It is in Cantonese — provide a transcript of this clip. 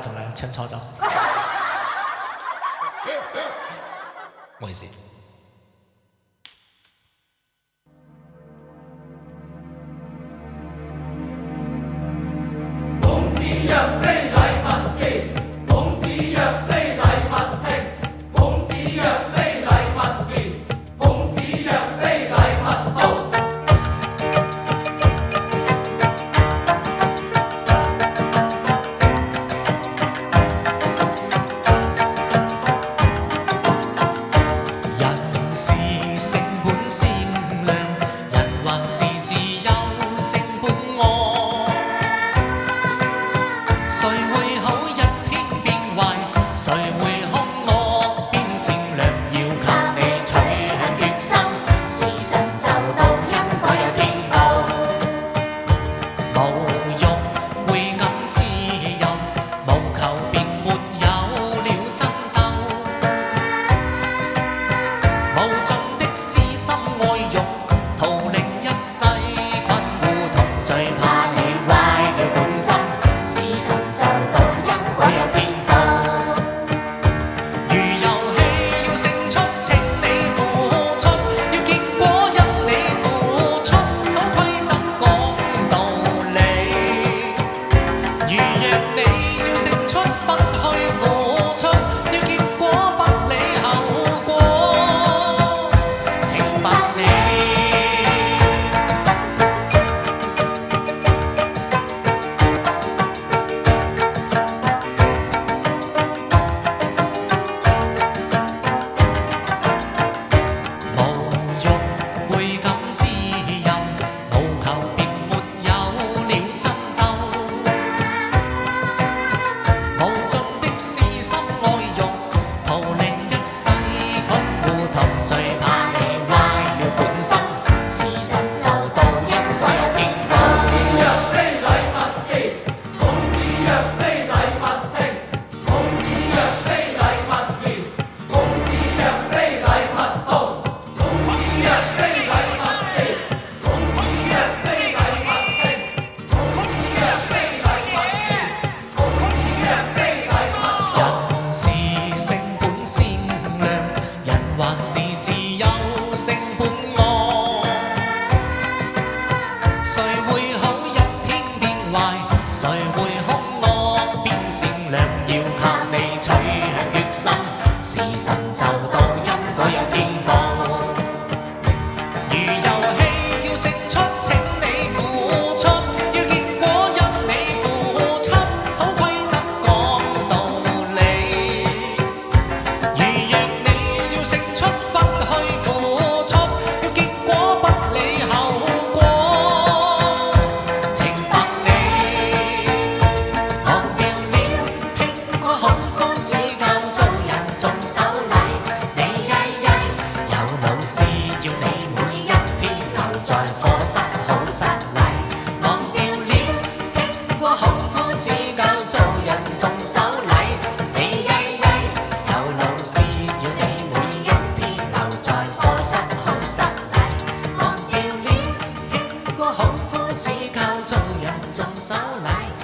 重來，唱錯咗，唔好意思。孔子曰：非禮勿視。孔子曰：非禮勿聽。孔子曰：非禮勿言。孔子曰：非禮勿道。誰會兇惡變善良？要靠你取向決心。時辰就到，因果有天報。如遊戲要勝出，請你付出；要結果，因你付出。守規則講道理。如若你要勝出，不去付出；要結果，不理後果。課室好失禮，忘掉了聽過孔夫子教做人重守禮。你曳曳有老師要你每一天留在課室好失禮，忘掉了聽過孔夫子教做人重守禮。